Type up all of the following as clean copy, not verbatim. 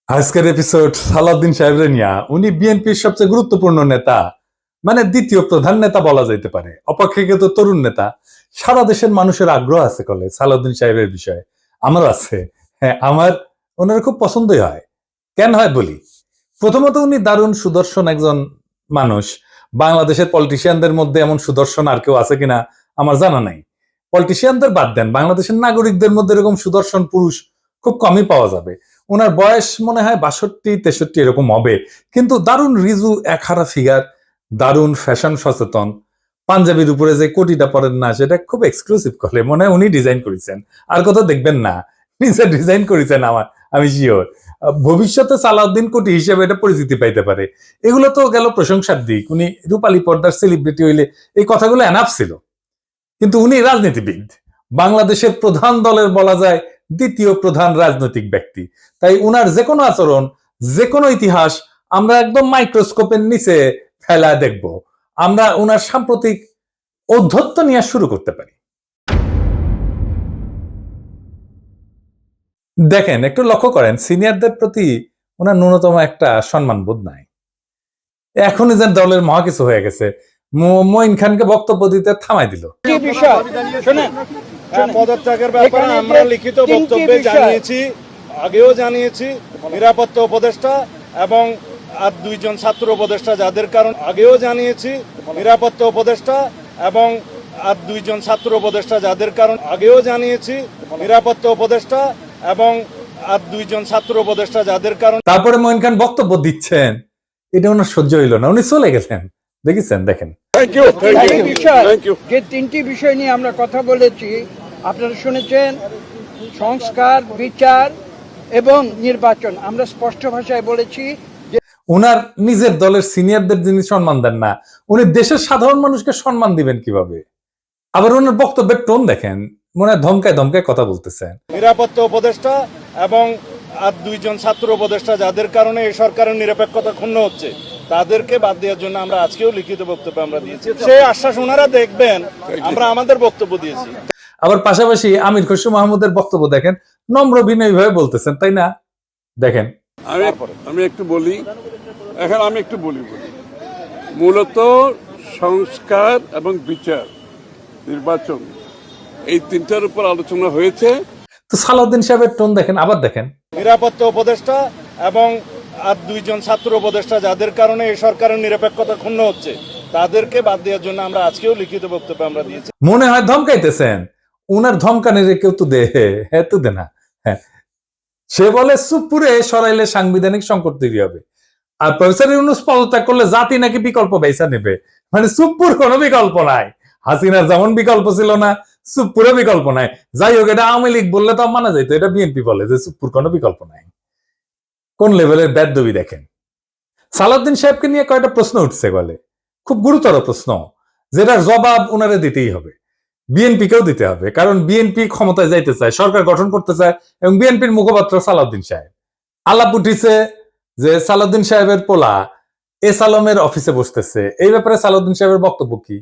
আজকের এপিসোড সালাউদ্দিন সাহেবের নিয়া। উনি বিএনপির সবচেয়ে গুরুত্বপূর্ণ নেতা, মানে দ্বিতীয় প্রধান নেতা বলা যাইতে পারে, অপেক্ষাকৃত তরুণ নেতা। সারা দেশের মানুষের আগ্রহ আছে কলে সালাউদ্দিন সাহেবের বিষয়ে, আমার আছে। হ্যাঁ, আমার ওনার খুব পছন্দই হয়। কেন হয় বলি। প্রথমত, উনি দারুণ সুদর্শন একজন মানুষ। বাংলাদেশের পলিটিশিয়ানদের মধ্যে এমন সুদর্শন আর কেউ আছে কিনা আমার জানা নাই। পলিটিশিয়ানদের বাদ দেন, বাংলাদেশের নাগরিকদের মধ্যে এরকম সুদর্শন পুরুষ খুব কমই পাওয়া যাবে। ওনার বয়স মনে হয় 62-63 এরকম হবে, কিন্তু দারুণ রিজু একহারা ফিগার, দারুণ ফ্যাশন সচেতন। পাঞ্জাবির উপরে যে কোটিটা পরেন না, সেটা খুব এক্সক্লুসিভ করে, মনে হয় উনি ডিজাইন করেছেন, আর কোথাও দেখবেন না, নিজে ডিজাইন করেছেন। আমি শিওর ভবিষ্যতে সালাউদ্দিন কোটি হিসেবে এটা পরিচিতি পাইতে পারে। এগুলো তো গেল প্রশংসার দিক। উনি রূপালী পর্দার সেলিব্রিটি হইলে এই কথাগুলো এনাফ ছিল, কিন্তু উনি রাজনীতিবিদ, বাংলাদেশের প্রধান দলের বলা যায় দ্বিতীয় প্রধান রাজনৈতিক ব্যক্তি। তাই উনার যে কোনো আচরণ, যে কোনো ইতিহাস আমরা একদম মাইক্রোস্কোপের নিচে ফেলায় দেখব। আমরা উনার সাম্প্রতিক ঔদ্ধত্য নিয়ে শুরু করতে পারি। দেখেন, একটু লক্ষ্য করেন, সিনিয়রদের প্রতি ওনার ন্যূনতম একটা সম্মান বোধ নাই। এখনই যেন দলের মহা কিছু হয়ে গেছে, মঈন খানকে বক্তব্য দিতে থামাই দিল। পদত্যাগের ব্যাপারে আমরা লিখিত বক্তব্যে জানিয়েছি, আগেও জানিয়েছি। নিরাপত্তা উপদেষ্টা এবং আর দুইজন ছাত্র উপদেষ্টা যাদের কারণ আগেও জানিয়েছি। নিরাপত্তা উপদেষ্টা এবং আর দুইজন ছাত্র উপদেষ্টা যাদের কারণ আগেও জানিয়েছি। নিরাপত্তা উপদেষ্টা এবং আর দুইজন ছাত্র উপদেষ্টা যাদের কারণ। তারপরে মঈন খান বক্তব্য দিচ্ছেন, এটা ওনার সহ্য হইল না, উনি চলে গেছেন। দেখেছেন, দেখেন। যে তিনটি বিষয় নিয়ে আমরা কথা বলেছি আপনারা শুনেছেন, সংস্কার, বিচার এবং নির্বাচন। আমরা স্পষ্ট ভাষায় বলেছি যে উনার নিজের দলের সিনিয়রদের যিনি সম্মান দেন না, উনি দেশের সাধারণ মানুষকে সম্মান দিবেন কিভাবে? আবার ওনার বক্তব্যের টোন দেখেন, মনে হয় ধমকায় ধমকায় কথা বলতেছেন। নিরাপত্তা উপদেষ্টা এবং আর দুইজন ছাত্র উপদেষ্টা যাদের কারণে এই সরকারের নিরপেক্ষতা ক্ষুণ্ণ হচ্ছে, তাদেরকে বাদ দেওয়ার জন্য আমরা আজকেও লিখিত বক্তব্য আমরা দিয়েছি। সেই আশ্বাস ওনারা দেখবেন, আমরা আমাদের বক্তব্য দিয়েছি। আবার পাশাপাশি আমির খসরু মাহমুদের বক্তব্য দেখেন, নম্র বিনয়ী ভাবে বলতেছেন, তাই না? দেখেন, আমি একটু বলি, মূলত সংস্কার এবং বিচার, নির্বাচন, এই তিনটার উপর আলোচনা হয়েছে। তো সালাউদ্দিন সাহেবের টোন দেখেন, আবার দেখেন। নিরাপত্তা উপদেষ্টা এবং আর দুইজন ছাত্র উপদেষ্টা যাদের কারণে এই সরকারের নিরপেক্ষতা ক্ষুণ্ণ হচ্ছে, তাদেরকে বাদ দেওয়ার জন্য আমরা আজকেও লিখিত বক্তব্য আমরা দিয়েছি। মনে হয় ধমকাইতেছেন। উনার ধমকানের কেউ তো দে, হ্যাঁ তো দে না। হ্যাঁ, সে বলে চুপপুরে সরাইলে সাংবিধানিক সংকট তৈরি হবে, আর প্রফেসর ইউনূস পদত্যাগ করলে জাতি নাকি বিকল্প বেচা নেবে। মানে চুপপুর কোনো বিকল্প নাই। হাসিনার যেমন বিকল্প ছিল না, চুপপুরে বিকল্প নাই। যাই হোক, এটা আওয়ামী লীগ বললে তো মানা যাইতো, এটা বিএনপি বলে যে চুপপুর কোনো বিকল্প নাই। কোন লেভেলের বেদবি দেখেন। সালাউদ্দিন সাহেবকে নিয়ে কয়েকটা প্রশ্ন উঠছে বলে, খুব গুরুতর প্রশ্ন, যেটার জবাব উনারে দিতেই হবে, বিএনপিকেও দিতে হবে। কারণ বিএনপি ক্ষমতায় যাইতে চায়, সরকার গঠন করতে চায়, এবং বিএনপির মুখপাত্র সালাউদ্দিন সাহেব। আলাপ উঠিছে যে সালাউদ্দিন সাহেবের পোলা এস আলমের অফিসে বসতেছে। এই ব্যাপারে সালাউদ্দিন সাহেবের বক্তব্য কি?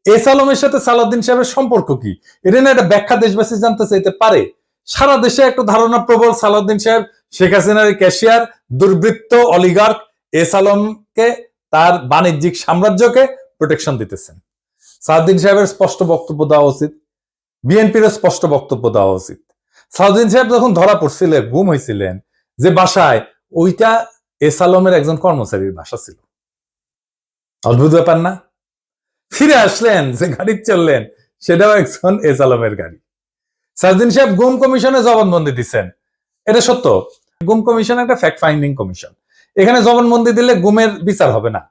এস আলমের সাথে সালাউদ্দিন সাহেবের সম্পর্ক কি? এটা না একটা ব্যাখ্যা দেশবাসী জানতে চাইতে পারে। সারা দেশে একটা ধারণা প্রবল, সালাউদ্দিন সাহেব শেখ হাসিনার ক্যাশিয়ার, দুর্বৃত্ত অলিগার্ক এস আলমকে, তার বাণিজ্যিক সাম্রাজ্যকে প্রোটেকশন দিতেছেন। সালাউদ্দিন সাহেবের স্পষ্ট বক্তব্য দেওয়া উচিত, বিএনপির স্পষ্ট বক্তব্য দেওয়া উচিত। সালাউদ্দিন সাহেব যখন ধরা পড়ছিলেন, গুম হয়েছিলেন যে বাসায়, ওইটা এস আলমের একজন কর্মচারীর বাসা ছিল। অদ্ভুত ব্যাপার না? ফিরে আসলেন, যে গাড়ি চললেন, সেটাও একজন এস আলমের গাড়ি। সালাউদ্দিন সাহেব গুম কমিশনে জবানবন্দি দিচ্ছেন, এটা সত্য। গুম কমিশন একটা ফ্যাক্ট ফাইন্ডিং কমিশন। এখানে জবানবন্দি দিলে গুমের বিচার হবে না।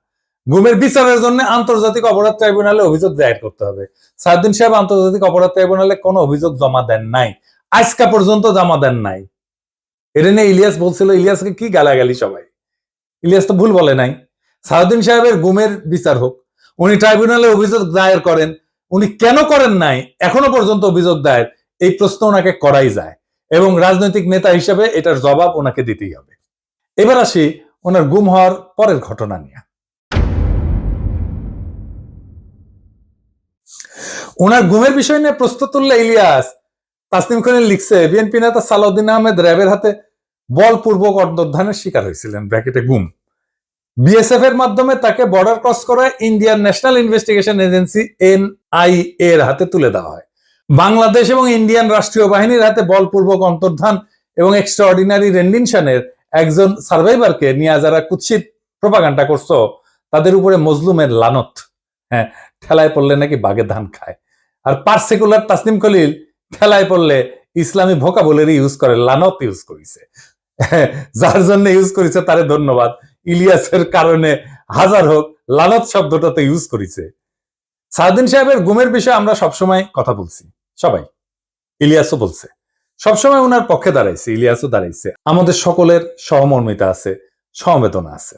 গুমের বিচারের জন্য আন্তর্জাতিক অপরাধ ট্রাইব্যুনালে অভিযোগ দায়ের করতে হবে। সালাউদ্দিন সাহেব আন্তর্জাতিক অপরাধ ট্রাইব্যুনালে কোনো অভিযোগ জমা দেন নাই, আজকা পর্যন্ত জমা দেন নাই। এটা নিয়ে ইলিয়াস বলছিল, ইলিয়াসকে কি গালাগালি সবাই। ইলিয়াস তো ভুল বলে নাই। সালাউদ্দিন সাহেবের গুমের বিচার হোক, উনি ট্রাইব্যুনালে অভিযোগ দায়ের করেন। উনি কেন করেন নাই এখনো পর্যন্ত অভিযোগ দায়ের, এই প্রশ্ন ওনাকে করাই যায়, এবং রাজনৈতিক নেতা হিসেবে এটার জবাব ওনাকে দিতেই হবে। এবার আসি ওনার গুম হওয়ার পরের ঘটনা নিয়ে। ওনার গুমের বিষয় নিয়ে প্রশ্ন তুললে ইলিয়াস, তাসনিম খানের লিখছে, বিএনপি নেতা সালাউদ্দিন আহমেদ র্যাবের হাতে বলপূর্বক অন্তর্ধানের শিকার হয়েছিলেন, ব্র্যাকেটে গুম। বিএসএফ এর মাধ্যমে তাকে বর্ডার ক্রস করায় Indian national investigation agency NIA এর হাতে তুলে দেওয়া হয়। বাংলাদেশ এবং ইন্ডিয়ান রাষ্ট্রীয় বাহিনীর হাতে বলপূর্বক অন্তর্ধান এবং এক্সট্রাঅর্ডিনারি রেন্ডিশনের একজন সার্ভাইভারকে নিয়ে যারা কুৎসিত প্রপাগান্ডা করছো, তাদের উপরে মজলুমের লানত। হ্যাঁ, ঠেলায় পড়লে নাকি বাঘে ধান খায়। আর পার্সিকুলার তাসনিম খলিল ঠেলায় পড়লে ইসলামী ভোকাবুলারি ইউজ করে, লানত ইউজ করেছে। যার জন্য ইউজ করেছে তারে ধন্যবাদ। ইলিয়াসের কারণে হাজার হোক, লানত শব্দটাতে ইউজ করেছে। সাউদ্দিন সাহেবের গুমের বিষয়ে আমরা সবসময় কথা বলছি, সবাই, ইলিয়াসও বলছে, সবসময় ওনার পক্ষে দাঁড়াইছে, ইলিয়াসও দাঁড়াইছে। আমাদের সকলের সহমর্মিতা আছে, সমবেদনা আছে।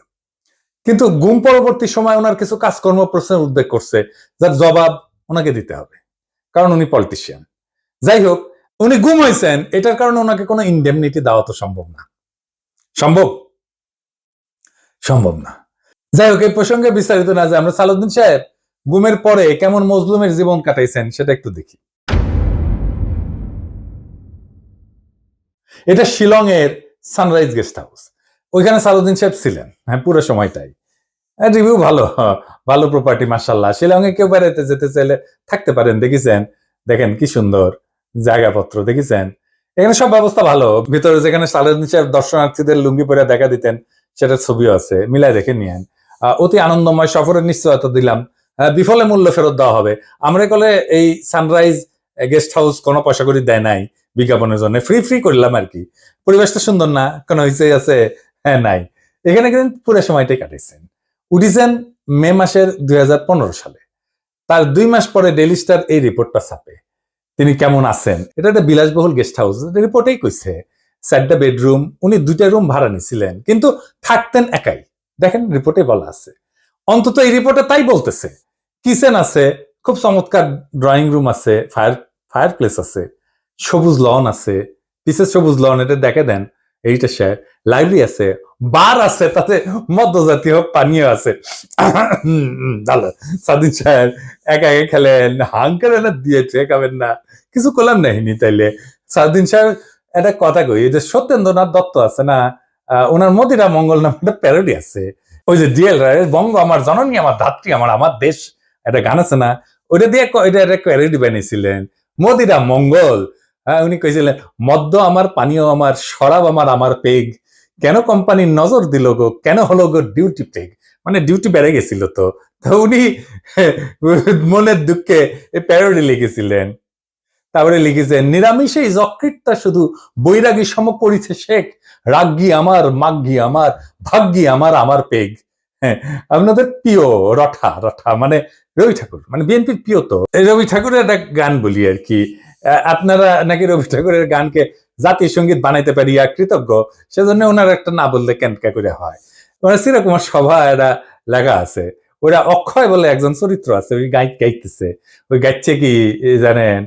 কিন্তু গুম পরবর্তী সময় ওনার কিছু কাজকর্ম প্রশ্নের উদ্বেগ করছে, যার জবাব ওনাকে দিতে হবে, কারণ উনি পলিটিশিয়ান। যাই হোক, উনি গুম হয়েছেন, এটার কারণে ওনাকে কোনো ইনডেমনিটি দেওয়া তো সম্ভব না। সম্ভব না। যাই হোক, এই প্রসঙ্গে বিস্তারিত না যে আমরা সালাউদ্দিন সাহেব গুমের পরে কেমন মজলুমের জীবন কাটাইছেন সেটা একটু দেখি। এটা শিলং এর সানরাইজ গেস্ট হাউস। ওইখানে সালাউদ্দিন সাহেব ছিলেন, হ্যাঁ, পুরো সময়টাই। রিভিউ ভালো, ভালো প্রপার্টি, মাশাআল্লাহ। শিলং এ কেউ বেড়াইতে যেতে চাইলে থাকতে পারেন। দেখেছেন, দেখেন কি সুন্দর জায়গাপত্র, দেখেছেন। এখানে সব ব্যবস্থা ভালো। ভিতরে যেখানে সালাউদ্দিন সাহেব দর্শনার্থীদের লুঙ্গি পরে দেখা দিতেন, সেটার ছবিও আছে, মিলাই দেখে নিয়েন। অতি আনন্দময় সফরের নিশ্চয়তা দিলাম, বিফলে মূল্য ফেরত দেওয়া হবে। আমরা কলে এই সানরাইজ গেস্ট হাউস কোনো পয়সা করে দেয় নাই বিজ্ঞাপনের জন্য, ফ্রি করলাম আর কি। পরিবেশটা সুন্দর না, কোনো হইচই আছে? হ্যাঁ, নাই। এখানে কিন্তু পুরো সময়টাই কাটাইছেন। উঠিছেন মে মাসের 2015 সালে। তার 2 মাস পরে ডেইলি স্টার এই রিপোর্টটা ছাপে, তিনি কেমন আছেন। এটা একটা বিলাসবহুল গেস্ট হাউস, রিপোর্টেই কইছে। 4টা বেডরুম, উনি 2টা রুম ভাড়া নিছিলেন, কিন্তু থাকতেন একাই। দেখেন রিপোর্টে বলা আছে, অন্তত এই রিপোর্টে তাই বলতেছে। কিচেন আছে, খুব চমৎকার ড্রয়িং রুম আছে, ফায়ার প্লেস আছে, সবুজ লন আছে, পিসের সবুজ লন, এটা দেখে দেন। এইটা সে লাইব্রেরি আছে, বার আছে, তাতে মধ্যজাতীয় পানীয় আছে। ভালো। সাদিন সাহেব একা একা খেলেন, হাঙ্কার এনে দিয়েছে, খাবেন না, কিছু করলাম নাহিনি। তাইলে সাদিন সাহেব একটা কথা কই, যে সত্যেন্দ্রনাথ দত্ত আছে না, ওনার মদিরা মঙ্গল নামে একটা প্যারোডি আছে। ওই যে ডিএল রায়ের বঙ্গ আমার জননী, আমার ধাত্রী, আমার দেশ, একটা গান আছে না, ওইটা দিয়ে এটা একটা প্যারোডি বানিয়েছিলেন, মদিরা মঙ্গল। উনি কইছিলেন, মদ্য আমার, পানীয় আমার, শরাব আমার পেগ, কেন কোম্পানির নজর দিল গো, কেন হলো গো ডিউটি পেগ। মানে ডিউটি বেড়ে গেছিল। তো উনি মনের দুঃখে এই প্যারোডি লিখেছিলেন। তারপরে লিখেছেন, নিরামিষে যকৃতটা শুধু বৈরাগী সম করিছে শেখ, রাগ্গি আমার, মাগ্গি আমার, ভাগ্যি আমার পেগ। হ্যাঁ, আপনাদের প্রিয় রঠা মানে রবি ঠাকুর, মানে বিএনপির প্রিয়। তো রবি ঠাকুরের একটা গান বলি আর কি, আপনারা নাকি রবি ঠাকুরের গানকে জাতীয় সঙ্গীত বানাইতে পারিয়া কৃতজ্ঞ, সেজন্য ওনার একটা না বললে কেনকা করে হয়। মানে চিরকুমার সভা এটা লেখা আছে, ওরা অক্ষয় বলে একজন চরিত্র আছে, ওই গাইতেছে। ওই গাইছে কি জানেন,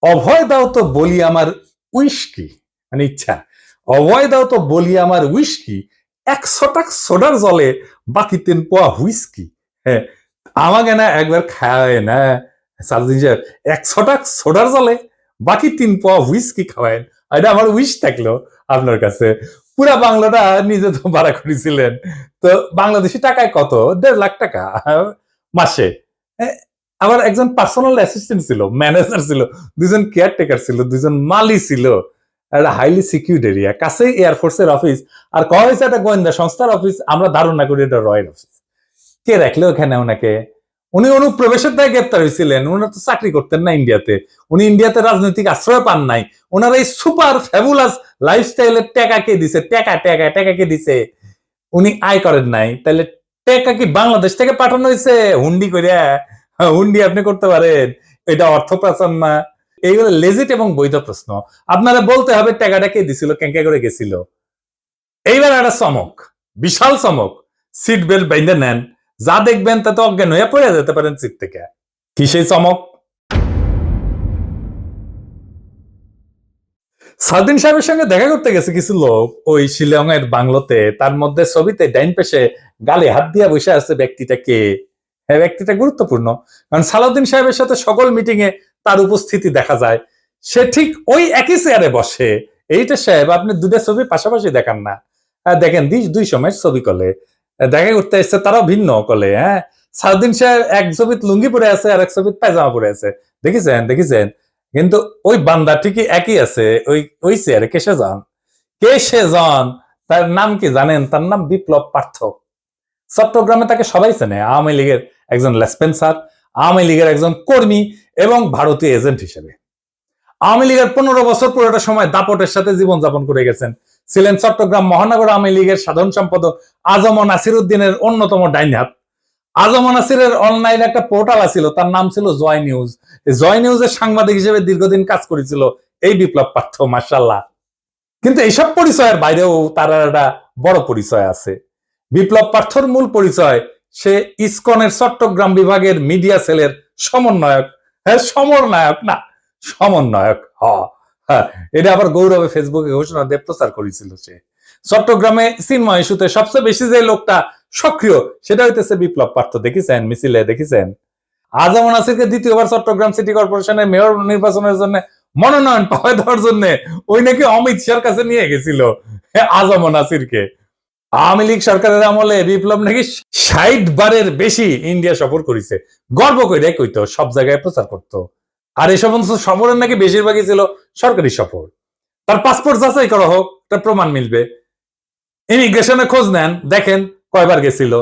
অভয় দাও তো বলি আমার উইস্কি, মানে ইচ্ছা, অভয় দাও তো বলি আমার উইস্কি, 100 টাকা সোডার জলে বাকি 3 পোয়া হুইস্কি। হ্যাঁ, আমাকে না একবার খাওয়ায় না সালাউদ্দিন সাহেব, 100 টাকা সোডার জলে বাকি 3 পোয়া হুইস্কি খাওয়ায়। এটা আমার উইশ থাকলো আপনার কাছে। পুরা বাংলাটা নিজে তো ভাড়া করেছিলেন, তো বাংলাদেশি টাকায় কত? 1.5 লাখ টাকা মাসে। আবার একজন পার্সোনাল অ্যাসিস্ট্যান্ট ছিল, ম্যানেজার ছিল, 2জন কেয়ারটেকার ছিল, 2জন মালি ছিল। একটা হাইলি সিকিউর্ড এরিয়া, কাছেই এয়ারফোর্সের অফিস। আর কয়া হয়েছে একটা গোয়েন্দা সংস্থার অফিস, আমরা ধারণা করি এটা রয়ের অফিস। কে রাখলো ওখানে ওনাকে? উনি অনুপ্রবেশের দায় গ্রেপ্তার হয়েছিলেন। উনি তো চাকরি করতেন না ইন্ডিয়াতে, উনি ইন্ডিয়াতে রাজনৈতিক আশ্রয় পান নাই। ওনার এই সুপার ফ্যাবুলাস লাইফস্টাইলের টাকা কে দিছে? টাকা কে দিছে? উনি আয় করেন নাই, তাহলে টাকা কি বাংলাদেশ থেকে পাঠানো হয়েছে হুন্ডি করিয়া? হুন্ডি আপনি করতে পারেন, এটা অর্থ পাচার না? এইগুলো লেজিট এবং বৈধ প্রশ্ন। আপনারা বলতে হবে টাকাটা কে দিছিল, কেঙ্কা করে গেছিল। এইবার একটা চমক, বিশাল চমক। সিট বেল্ট বাইন্ধে নেন, যা দেখবেন তাতে অজ্ঞান হয়ে পড়ে যেতে পারেন সিট থেকে। কি সেই চমক? সাউদ্দিন সাহেবের সঙ্গে দেখা করতে গেছে কিছু লোক ওই শিলং এর বাংলোতে। তার মধ্যে ছবিতে ডাইন পেশে গালে হাত দিয়া বসে আছে ব্যক্তিটা কে? হ্যাঁ, ব্যক্তিটা গুরুত্বপূর্ণ, কারণ সালাউদ্দিন সাহেবের সাথে সকল মিটিং এ তার উপস্থিতি দেখা যায়। সে ঠিক ওই একই চেয়ারে বসে, এইটা সাহেব আপনি দুটা ছবি পাশাপাশি দেখান না, দেখেন দুই সময়ের ছবি কলে দেখা করতে এসছে, তারাও ভিন্ন কলে। হ্যাঁ, সাউদ্দিন সাহেব এক ছবিত লুঙ্গি পরে আছে আর এক ছবিত পায়জামা পরে আছে, দেখেছেন, কিন্তু ওই বান্দা ঠিকই একই আছে, ওই চেয়ারে কে সে জন, তার নাম কি জানেন? তার নাম বিপ্লব পার্থ। চট্টগ্রামে তাকে সবাই চেনে, আওয়ামী লীগের একজন লেসপেন্সার, আওয়ামী লীগের একজন কর্মী এবং ভারতীয় এজেন্ট হিসেবে। আওয়ামী লীগের 15 বছর পুরোটা সময় দাপটের সাথে জীবনযাপন করে গেছেন। ছিলেন চট্টগ্রাম মহানগর আওয়ামী লীগের সাধারণ সম্পাদক আজম নাসির উদ্দিনের অন্যতম ডাইন হাত। আজম নাসিরের অনলাইন একটা পোর্টাল ছিল, তার নাম ছিল জয় নিউজ। জয় নিউজের সাংবাদিক হিসেবে দীর্ঘদিন কাজ করেছিল এই বিপ্লব পার্থ, মাশাআল্লাহ। কিন্তু এইসব পরিচয়ের বাইরেও তার একটা বড় পরিচয় আছে। বিপ্লব পার্থর মূল পরিচয়, সে ইসকনের চট্টগ্রাম বিভাগের মিডিয়া সেলের সমন্বয়ক। হ্যাঁ, সমন্বয়ক না, সমন্বয়ক। হ্যাঁ, এটা আবার গৌরবে ফেসবুকে ঘোষণা দিয়ে প্রচার করেছিল সে। চট্টগ্রামে চিন্ময় ইস্যুতে সবচেয়ে বেশি যে লোকটা সক্রিয়, সেটা হইতেছে বিপ্লব পার্থ। দেখেছেন মিছিলে, দেখেছেন আজম নাসিরকে দ্বিতীয়বার চট্টগ্রাম সিটি কর্পোরেশনের মেয়র নির্বাচনের জন্য মনোনয়ন পাওয়া দেওয়ার জন্য ওই নাকি অমিত শাহর কাছে নিয়ে গেছিল আজম নাসিরকে। আওয়ামী লীগ সরকারের আমলে বিপ্লব নাকি 60 বারের বেশি ইন্ডিয়া সফর করেছে, গর্ব করে কইতো, সব জায়গায় প্রচার করতো। আর এই সমস্ত সফরের নাকি বেশিরভাগই ছিল সরকারি সফর। তার পাসপোর্ট যাচাই করা হোক, তার প্রমাণ মিলবে। ইমিগ্রেশনে খোঁজ নেন, দেখেন কয়বার গেছিল।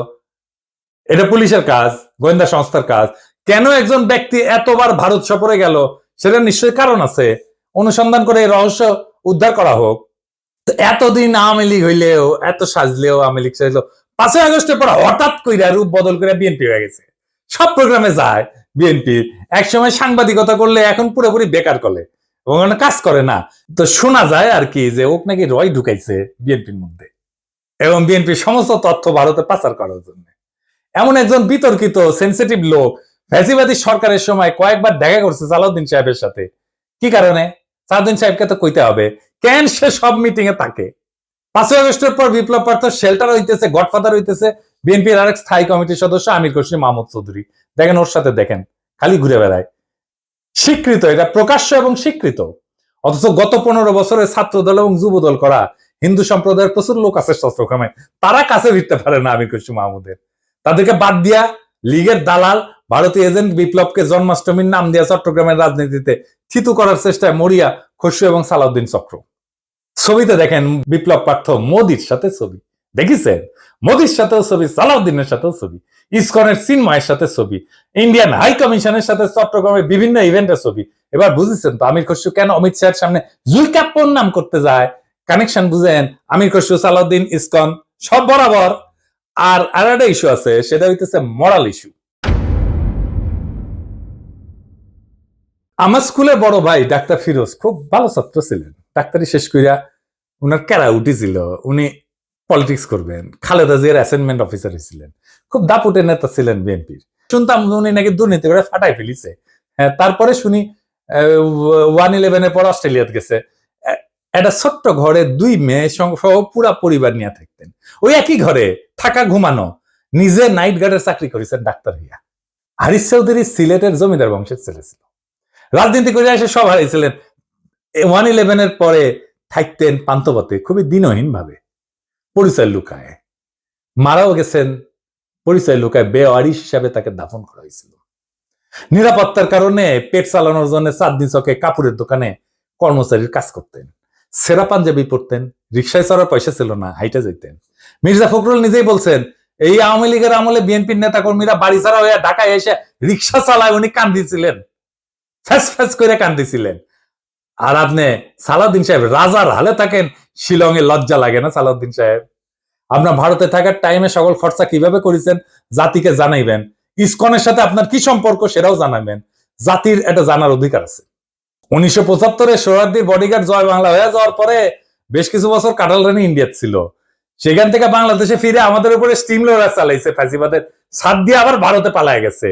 এটা পুলিশের কাজ, গোয়েন্দা সংস্থার কাজ। কেন একজন ব্যক্তি এতবার ভারত সফরে গেল, সেটা নিশ্চয়ই কারণ আছে। অনুসন্ধান করে এই রহস্য উদ্ধার করা হোক। এতদিন আওয়ামী লীগ হইলেও, এত সাজলেও আওয়ামী লীগ সাজলেও, 5ই আগস্টের পর হঠাৎ কইরা রূপ বদল করে বিএনপি হয়ে গেছে। সব প্রোগ্রামে যায় বিএনপি। একসময় সাংবাদিকতা করলে এখন পুরোপুরি বেকার করে এবং কাজ করে না। তো শোনা যায় আর কি যে ওক নাকি রয় ঢুকাইছে বিএনপির মধ্যে এবং বিএনপির সমস্ত তথ্য ভারতে পাচার করার জন্য। এমন একজন বিতর্কিত সেন্সিটিভ লোক ফ্যাসিবাদী সরকারের সময় কয়েকবার দেখা করছে সালাউদ্দিন সাহেবের সাথে। কি কারণে? সালাউদ্দিন সাহেবকে তো কইতে হবে কেন সে সব মিটিং এ থাকে। 5ই আগস্টের পর বিপ্লব পার্থ শেল্টার হইতেছে, গডফাদার হইতেছে বিএনপির আরেক স্থায়ী কমিটির সদস্য আমির খসরু মাহমুদ চৌধুরী। দেখেন ওর সাথে, দেখেন খালি ঘুরে বেড়ায়। স্বীকৃত, এটা প্রকাশ্য এবং স্বীকৃত। অথচ গত 15 বছরে ছাত্র দল এবং যুব দল করা হিন্দু সম্প্রদায়ের প্রচুর লোক আছে চট্টগ্রামে, তারা কাছে ভিড়তে পারে না আমির খসরু মাহমুদের। তাদেরকে বাদ দিয়া লীগের দালাল ভারতীয় এজেন্ট বিপ্লবকে জন্মাষ্টমীর নাম দিয়া চট্টগ্রামের রাজনীতিতে থিতু করার চেষ্টায় মরিয়া খসরু এবং সালাউদ্দিন চক্র। ছবিতে দেখেন বিপ্লব পার্থ মোদির সাথে ছবি, দেখেছেন? মোদির সাথেও ছবি, সালাউদ্দিনের সাথেও ছবি, ইসকনের চিন্ময়ের সাথে ছবি, ইন্ডিয়ান হাই কমিশনের সাথে চট্টগ্রামের বিভিন্ন ইভেন্টের ছবি। এবার বুঝেছেন তো আমির খসরু কেন অমিত শাহের সামনে জুলকাপ্পর নাম করতে যায়? কানেকশন বুঝেন? আমির খসরু, সালাউদ্দিন, ইসকন সব বরাবর। আর একটা ইস্যু আছে, সেটা হইতেছে মরাল ইস্যু। আমার স্কুলে বড় ভাই ডাক্তার ফিরোজ খুব ভালো ছাত্র ছিলেন। ডাক্তারি শেষ কইরা উনার ক্যারা উঠেছিল, উনি পলিটিক্স করবেন। খালেদা জিয়ার অ্যাসাইনমেন্ট অফিসার ছিলেন, খুব দাপুটের নেতা ছিলেন বিএনপির। শুনতাম উনি নাকি দুর্নীতি করে ফাটাই ফেলিছে। হ্যাঁ, তারপরে শুনি 1/11 পর অস্ট্রেলিয়াতে গেছে। একটা ছোট্ট ঘরে 2 মেয়ে সহ পুরা পরিবার নিয়ে থাকতেন। ওই একই ঘরে থাকা, ঘুমানো। নিজে নাইট গার্ডের চাকরি করেছেন ডাক্তার হইয়া। হারিস চৌধুরী সিলেটের জমিদার বংশের ছেলে ছিল। রাজনীতি করে এসে সব হারিয়েছিলেন। 1/11 পরে থাকতেন পান্তপথে, খুবই দিনহীন ভাবে, পরিচয় লুকায়। মারাও গেছেন পরিচয় লুকায়, বেওয়ারিশ হিসাবে তাকে দাফন করা হয়েছিল। নিরাপত্তার কারণে পেট চালানোর জন্য চাঁদনি চকে কাপড়ের দোকানে কর্মচারীর কাজ করতেন। সেরা পাঞ্জাবি পরতেন, রিক্সায় চড়ার পয়সা ছিল না, হাইটে যেতেন। মির্জা ফখরুল নিজেই বলছেন, এই আওয়ামী লীগের আমলে বিএনপির নেতা কর্মীরা বাড়ি ছাড়া হয়ে ঢাকায় এসে রিক্সা চালায়, উনি কান্দিছিলেন, ফ্যাস ফ্যাস করে কান্দিছিলেন। আর আপনি সালাউদ্দিন সাহেব রাজার হালে থাকেন, শিলংয়ে লজ্জা লাগে না সালাউদ্দিন সাহেব? আপনার ভারতে থাকার টাইমে সকল খরচা কিভাবে করেছেন জাতিকে জানাইবেন। ইসকনের সাথে আপনার কি সম্পর্ক সেটাও জানাবেন। জাতির এটা জানার অধিকার আছে। 1975-এ সোহরাওয়ার্দীর বডিগার্ড জয় বাংলা হয়ে যাওয়ার পরে বেশ কিছু বছর কাটাল রানী ইন্ডিয়া ছিল। সেখান থেকে বাংলাদেশে ফিরে আমাদের উপরে স্টিম লোডার চালাইছে, ফ্যাসিবাদের সাথ দিয়ে আবার ভারতে পালায় গেছে।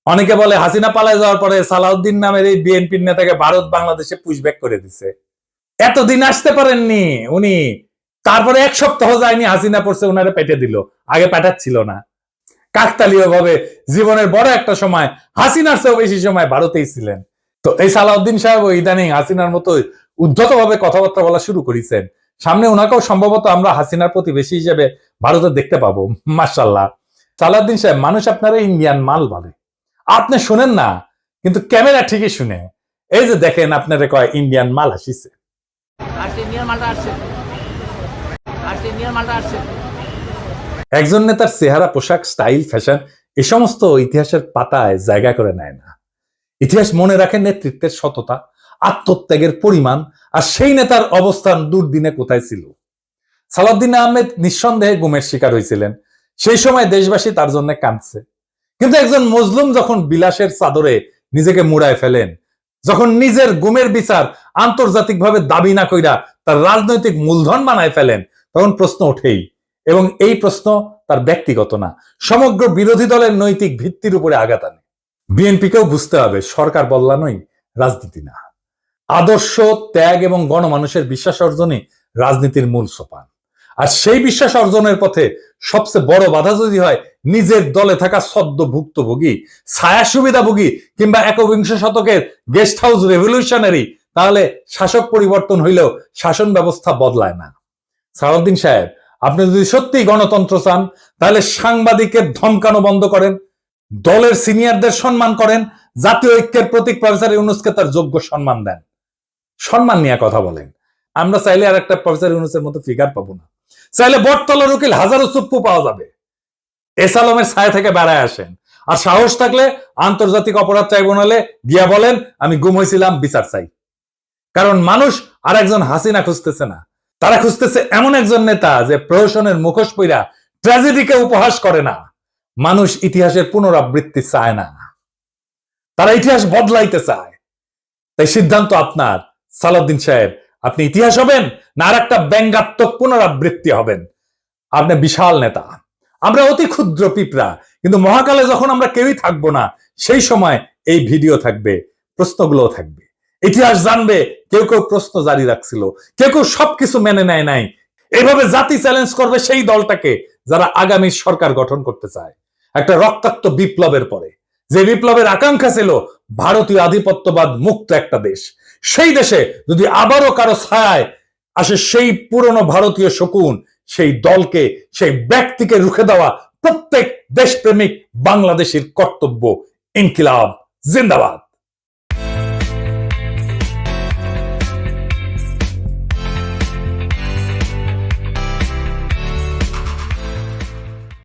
অনেকে বলে হাসিনা পালায় যাওয়ার পরে সালাউদ্দিন নামের এই বিএনপির নেতাকে ভারত বাংলাদেশে পুশব্যাক করে দিছে। এতদিন আসতে পারেননি উনি, তারপরে 1 সপ্তাহ যায়নি হাসিনা পড়ছে, উনারে পেটে দিল। আগে পাঠাচ্ছিল না। কাকতালীয় ভাবে জীবনের বড় একটা সময় হাসিনার চেয়েও বেশি সময় ভারতেই ছিলেন। তো এই সালাউদ্দিন সাহেব ইদানিং হাসিনার মতো উদ্ধতভাবে কথাবার্তা বলা শুরু করেছেন। সামনে ওনাকেও সম্ভবত আমরা হাসিনার প্রতিবেশী হিসেবে ভারতে দেখতে পাবো। মাশাআল্লাহ। সালাউদ্দিন সাহেব, মানুষ আপনারা ইন্ডিয়ান মাল বলে, আপনি শুনেন না, কিন্তু ক্যামেরা ঠিকই শুনে। এই যে দেখেন, আপনারা কয় ইন্ডিয়ান মাল আসিছে। একজন নেতার চেহারা, পোশাক, স্টাইল, ফ্যাশন এ সমস্ত ইতিহাসের পাতায় জায়গা করে নেয় না। ইতিহাস মনে রাখে নেতৃত্বের সততা, আত্মত্যাগের পরিমাণ, আর সেই নেতার অবস্থান দুর্দিনে কোথায় ছিল। সালাউদ্দিন আহমেদ নিঃসন্দেহে গুমের শিকার হয়েছিলেন। সেই সময় দেশবাসী তার জন্য কাঁদছে। কিন্তু একজন মজলুম যখন বিলাসের চাদরে নিজেকে মুড়ায় ফেলেন, যখন নিজের গুমের বিচার আন্তর্জাতিকভাবে দাবি না কইরা তার রাজনৈতিক মূলধন বানায় ফেলেন, তখন প্রশ্ন ওঠেই। এবং এই প্রশ্ন তার ব্যক্তিগত না, সমগ্র বিরোধী দলের নৈতিক ভিত্তির উপরে আঘাত আনে। বিএনপিকেও বুঝতে হবে, সরকার বদলানোই রাজনীতি না। আদর্শ, ত্যাগ এবং গণমানুষের বিশ্বাস অর্জনই রাজনীতির মূল সোপান। আর সেই বিশ্বাস অর্জনের পথে সবচেয়ে বড় বাধা যদি হয় নিজের দলে থাকা সদ্য ভুক্তভোগী, ছায়া সুবিধাভোগী কিংবা একবিংশ শতকের গেস্ট হাউস রেভলিউশনারি, তাহলে শাসক পরিবর্তন হইলেও শাসন ব্যবস্থা বদলায় না। সালাউদ্দিন সাহেব, আপনি যদি সত্যি গণতন্ত্র চান, তাহলে সাংবাদিকের ধমকানো বন্ধ করেন, দলের সিনিয়রদের সম্মান করেন, জাতীয় ঐক্যের প্রতীক প্রফেসর ইউনূসকে তার যোগ্য সম্মান দেন, সম্মান নিয়ে কথা বলেন। আমরা চাইলে আর একটা প্রফেসর ইউনূসের মতো ফিগার পাবো না। চাইলে বটতলার উকিল হাজারো চুপ্পু পাওয়া যাবে। এস আলমের ছায়া থেকে বেড়ায় আসেন। আর সাহস থাকলে আন্তর্জাতিক অপরাধ ট্রাইব্যুনালে গিয়া বলেন, আমি গুম হয়েছিলাম, বিচার চাই। কারণ মানুষ আর একজন হাসিনা খুঁজতেছে না, তারা খুঁজতেছে এমন একজন নেতা যে প্রহসনের মুখোশ পইরা ট্র্যাজেডিকে উপহাস করে না। মানুষ ইতিহাসের পুনরাবৃত্তি চায় না, তারা ইতিহাস বদলাইতে চায়। তাই সিদ্ধান্ত আপনার সালাউদ্দিন সাহেব, আপনি ইতিহাস হবেন না আর একটা ব্যঙ্গাত্মক পুনরাবৃত্তি হবেন। আপনি বিশাল নেতা, আমরা অতি ক্ষুদ্র পিঁপড়া, কিন্তু মহাকালে যখন আমরা কেউই থাকবো না, সেই সময় এই ভিডিও থাকবে, প্রশ্নগুলো থাকবে, ইতিহাস জানবে। কেউ কেউ প্রশ্ন জারি রাখছিল, কেউ কেউ সবকিছু মেনে নেয় নাই। এভাবে জাতি চ্যালেঞ্জ করবে সেই দলটাকে যারা আগামী সরকার গঠন করতে চায় একটা রক্তাক্ত বিপ্লবের পরে, যে বিপ্লবের আকাঙ্ক্ষা ছিল ভারতীয় আধিপত্যবাদ মুক্ত একটা দেশ। সেই দেশে যদি আবারও কারো ছায়ায় আসে সেই পুরনো ভারতীয় শকুন, সেই দলকে, সেই ব্যক্তিকে রুখে দেওয়া প্রত্যেক দেশপ্রেমিক বাংলাদেশের কর্তব্য। ইনকিলাব জিন্দাবাদ।